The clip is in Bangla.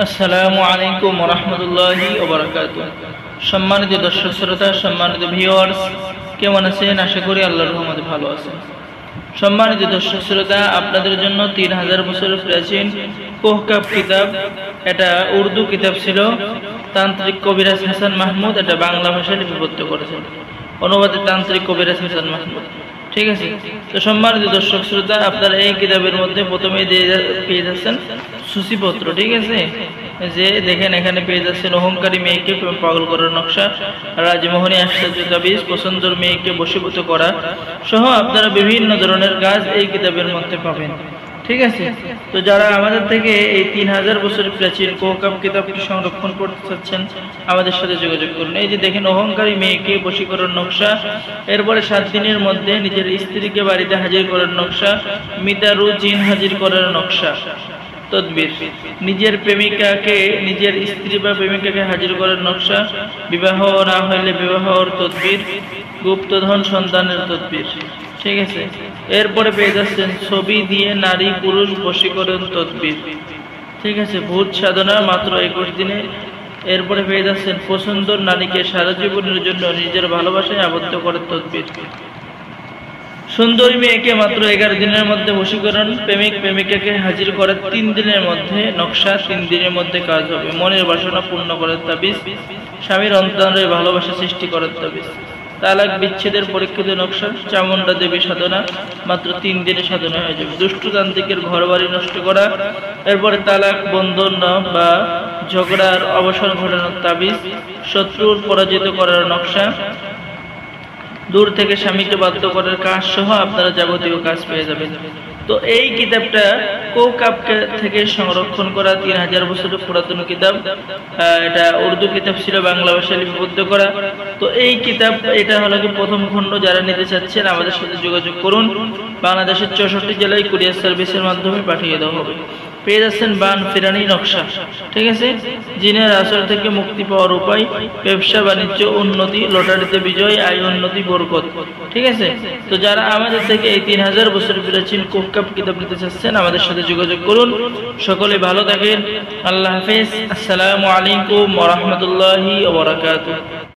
আসসালামু আলাইকুম ওয়া রাহমাতুল্লাহি ওয়া বারাকাতুহু। সম্মানিত দর্শক শ্রোতা, সম্মানিত ভিউয়ার্স, কেমন আছেন? আশা করি আল্লাহর রহমতে ভালো আছেন। সম্মানিত দর্শক শ্রোতা, আপনাদের জন্য 3000 বছরের প্রাচীন কোহকাব কিতাব, এটা উর্দু কিতাব ছিল। তান্ত্রিক কবিরাজ হাসান মাহমুদ এটা বাংলা ভাষায় লিপিবদ্ধ করেছেন, অনুবাদে তান্ত্রিক কবিরাজ হাসান মাহমুদ। ঠিক আছে, তো সম্মানিত দর্শক শ্রোতা, আপনারা এই কিতাবের মধ্যে প্রথমে পেয়ে যাচ্ছেন সূচিপত্র। ঠিক আছে, যে দেখেন এখানে পেয়ে যাচ্ছেন অহংকারী মেয়েকে পাগল করার নকশা, রাজমোহনী আশ্চর্য তাবিজ, পছন্দের মেয়েকে বশীভূত করা সহ আপনারা বিভিন্ন ধরনের কাজ এই কিতাবের মধ্যে পাবেন। ঠিক আছে, তো যারা আমাদের থেকে এই 3000 বছরের প্রাচীন কোহকাব কিতাবটি সংরক্ষণ করতে চাচ্ছেন, আমাদের সাথে যোগাযোগ করুন। এই যে দেখেন অহংকারী মেয়েকে বশীকরণ নকশা, এরপরে 7 দিনের মধ্যে নিজের স্ত্রীকে বাড়িতে হাজির করার নকশা, মিতারু জিন হাজির করার নকশা, তদবির, নিজের প্রেমিকাকে নিজের স্ত্রী বা প্রেমিকাকে হাজির করার নকশা, বিবাহ না হইলে বিবাহর তদবির, গুপ্তধন সন্তানের তদবির। ঠিক আছে, এরপরে পেয়ে যাচ্ছেন ছবি দিয়ে নারী পুরুষ বশীকরণ তদবির। ঠিক আছে, ভূত সাধনা মাত্র 21 দিনে। এরপরে পেয়ে যাচ্ছেন পছন্দের নারীকে সারা জীবনের জন্য নিজের ভালোবাসায় আবদ্ধ করার তদবির। সুন্দরী মেয়েকে মাত্র 11 দিনের মধ্যে বশীকরণ, প্রেমিক প্রেমিকাকে হাজির করার 3 দিনের মধ্যে নকশা, 3 দিনের মধ্যে কাজ হবে। মনের বাসনা পূর্ণ করার তাবিজ, স্বামীর অন্তরে ভালোবাসা সৃষ্টি করার তাবিজ, তালাক বিচ্ছেদের পরীক্ষিত নকশা, চামুন্ডা দেবী সাধনা মাত্র 3 দিনে সাধনা হয়ে যাবে। দুষ্টতান্ত্রিকের ঘর বাড়ি নষ্ট করা, এরপরে তালাক বন্ধন বা ঝগড়ার অবসান ঘটানোর তাবিজ, শত্রুর পরাজিত করার নকশা, দূর থেকে স্বামীকে বাধ্য করার কাজ সহ আপনারা যাবতীয় কাজ পেয়ে যাবেন। তো এই কিতাবটা কোহকাব থেকে সংরক্ষণ করা 3000 বছরের পুরাতন কিতাব। এটা উর্দু কিতাব ছিল, বাংলা ভাষায় লিপিবদ্ধ করা। তো এই কিতাব এটা হলো কি প্রথম খণ্ড। যারা নিতে চাচ্ছেন আমাদের সাথে যোগাযোগ করুন। বাংলাদেশের 64 জেলায় কুরিয়ার সার্ভিসের মাধ্যমে পাঠিয়ে দেওয়া হবে। পেয়ে যাচ্ছেন বান ফিরানি নকশা। ঠিক আছে, জিনের আসর থেকে মুক্তি পাওয়ার উপায়, ব্যবসা বাণিজ্য উন্নতি, লটারিতে বিজয়, আয় উন্নতি, বরকত। ঠিক আছে, তো যারা আমাদের থেকে এই 3000 বছর প্রাচীন কোহকাব কিতাব নিতে চাচ্ছেন আমাদের সাথে যোগাযোগ করুন। সকলে ভালো থাকেন। আল্লাহ হাফেজ। আসসালামু আলাইকুম ওয়া রাহমাতুল্লাহি ওয়া বারাকাতুহু।